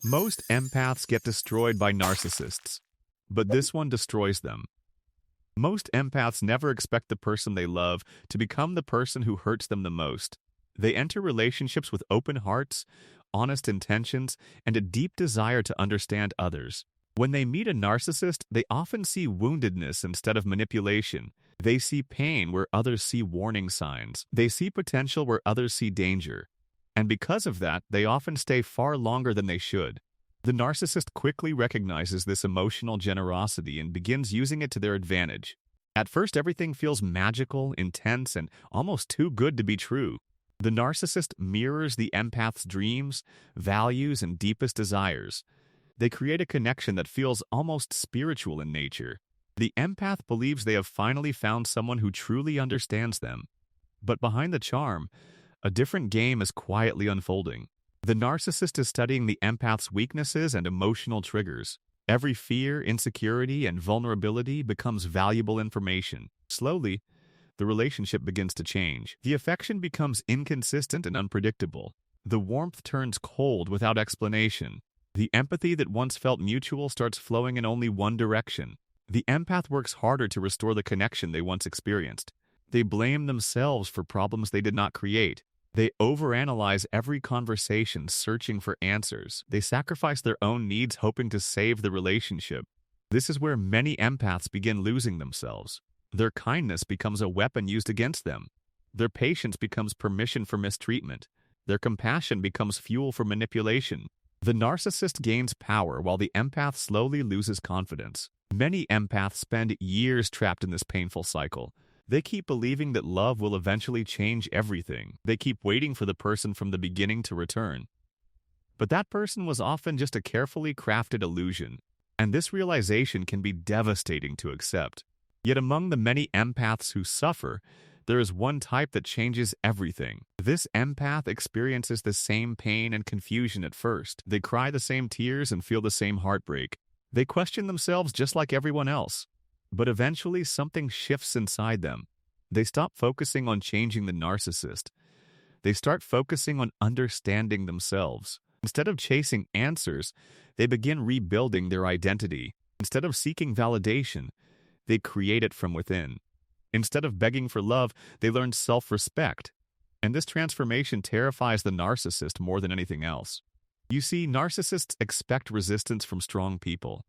Most empaths get destroyed by narcissists, but this one destroys them. Most empaths never expect the person they love to become the person who hurts them the most. They enter relationships with open hearts, honest intentions, and a deep desire to understand others. When they meet a narcissist, they often see woundedness instead of manipulation. They see pain where others see warning signs. They see potential where others see danger. And because of that, they often stay far longer than they should. The narcissist quickly recognizes this emotional generosity and begins using it to their advantage. At first, everything feels magical, intense, and almost too good to be true. The narcissist mirrors the empath's dreams, values, and deepest desires. They create a connection that feels almost spiritual in nature. The empath believes they have finally found someone who truly understands them. But behind the charm, a different game is quietly unfolding. The narcissist is studying the empath's weaknesses and emotional triggers. Every fear, insecurity, and vulnerability becomes valuable information. Slowly, the relationship begins to change. The affection becomes inconsistent and unpredictable. The warmth turns cold without explanation. The empathy that once felt mutual starts flowing in only one direction. The empath works harder to restore the connection they once experienced. They blame themselves for problems they did not create. They overanalyze every conversation, searching for answers. They sacrifice their own needs, hoping to save the relationship. This is where many empaths begin losing themselves. Their kindness becomes a weapon used against them. Their patience becomes permission for mistreatment. Their compassion becomes fuel for manipulation. The narcissist gains power while the empath slowly loses confidence. Many empaths spend years trapped in this painful cycle. They keep believing that love will eventually change everything. They keep waiting for the person from the beginning to return. But that person was often just a carefully crafted illusion, and this realization can be devastating to accept. Yet among the many empaths who suffer, there is one type that changes everything. This empath experiences the same pain and confusion at first. They cry the same tears and feel the same heartbreak. They question themselves just like everyone else. But eventually, something shifts inside them. They stop focusing on changing the narcissist. They start focusing on understanding themselves. Instead of chasing answers, they begin rebuilding their identity. Instead of seeking validation, they create it from within. Instead of begging for love, they learn self-respect. And this transformation terrifies the narcissist more than anything else. You see, narcissists expect resistance from strong people.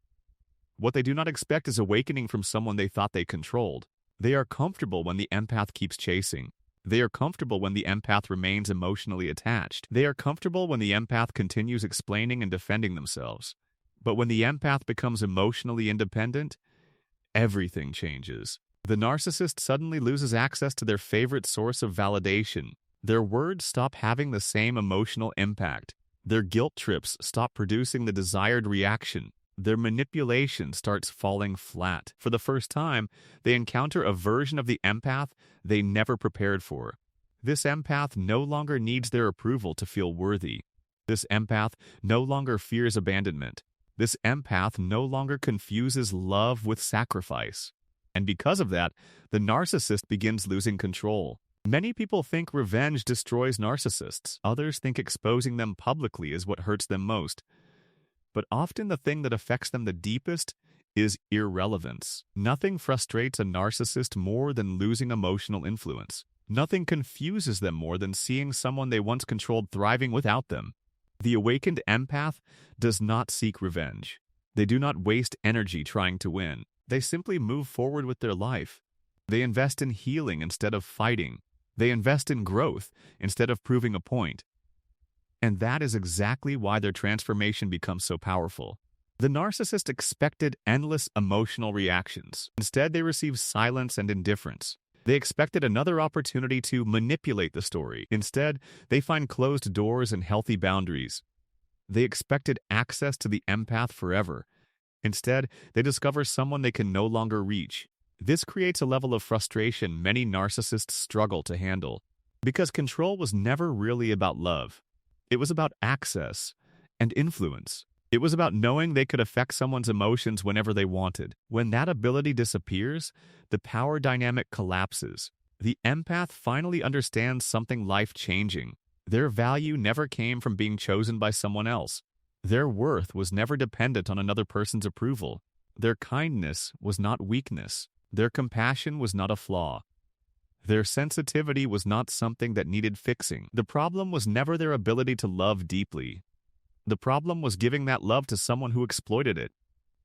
What they do not expect is awakening from someone they thought they controlled. They are comfortable when the empath keeps chasing. They are comfortable when the empath remains emotionally attached. They are comfortable when the empath continues explaining and defending themselves. But when the empath becomes emotionally independent, everything changes. The narcissist suddenly loses access to their favorite source of validation. Their words stop having the same emotional impact. Their guilt trips stop producing the desired reaction. Their manipulation starts falling flat. For the first time, they encounter a version of the empath they never prepared for. This empath no longer needs their approval to feel worthy. This empath no longer fears abandonment. This empath no longer confuses love with sacrifice. And because of that, the narcissist begins losing control. Many people think revenge destroys narcissists. Others think exposing them publicly is what hurts them most. But often the thing that affects them the deepest is irrelevance. Nothing frustrates a narcissist more than losing emotional influence. Nothing confuses them more than seeing someone they once controlled thriving without them. The awakened empath does not seek revenge. They do not waste energy trying to win. They simply move forward with their life. They invest in healing instead of fighting. They invest in growth instead of proving a point. And that is exactly why their transformation becomes so powerful. The narcissist expected endless emotional reactions. Instead, they received silence and indifference. They expected another opportunity to manipulate the story. Instead, they find closed doors and healthy boundaries. They expected access to the empath forever. Instead, they discover someone they can no longer reach. This creates a level of frustration many narcissists struggle to handle. Because control was never really about love. It was about access and influence. It was about knowing they could affect someone's emotions whenever they wanted. When that ability disappears, the power dynamic collapses. The empath finally understands something life-changing. Their value never came from being chosen by someone else. Their worth was never dependent on another person's approval. Their kindness was not weakness. Their compassion was not a flaw. Their sensitivity was not something that needed fixing. The problem was never their ability to love deeply. The problem was giving that love to someone who exploited it.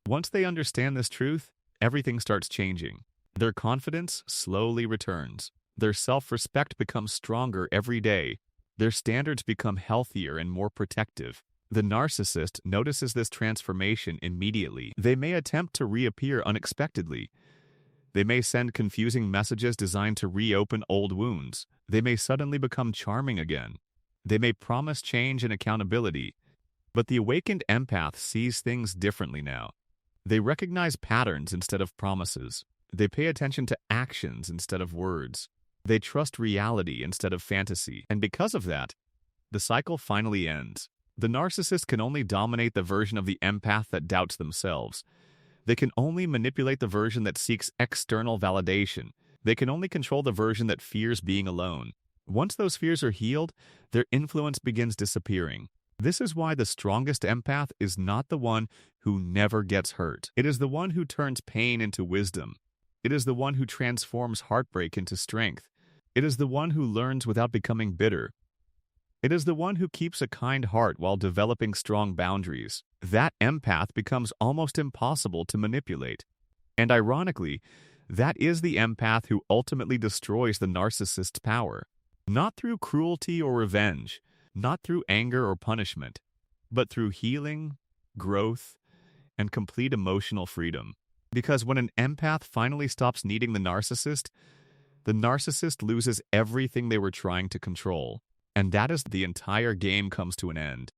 Once they understand this truth, everything starts changing. Their confidence slowly returns. Their self-respect becomes stronger every day. Their standards become healthier and more protective. The narcissist notices this transformation immediately. They may attempt to reappear unexpectedly. They may send confusing messages designed to reopen old wounds. They may suddenly become charming again. They may promise change and accountability. But the awakened empath sees things differently now. They recognize patterns instead of promises. They pay attention to actions instead of words. They trust reality instead of fantasy. And because of that, the cycle finally ends. The narcissist can only dominate the version of the empath that doubts themselves. They can only manipulate the version that seeks external validation. They can only control the version that fears being alone. Once those fears are healed, their influence begins disappearing. This is why the strongest empath is not the one who never gets hurt. It is the one who turns pain into wisdom. It is the one who transforms heartbreak into strength. It is the one who learns without becoming bitter. It is the one who keeps a kind heart while developing strong boundaries. That empath becomes almost impossible to manipulate. And ironically, that is the empath who ultimately destroys the narcissist's power. Not through cruelty or revenge, not through anger or punishment, but through healing, growth, and complete emotional freedom. Because when an empath finally stops needing the narcissist loses everything they were trying to control. And that is the entire game comes to an end.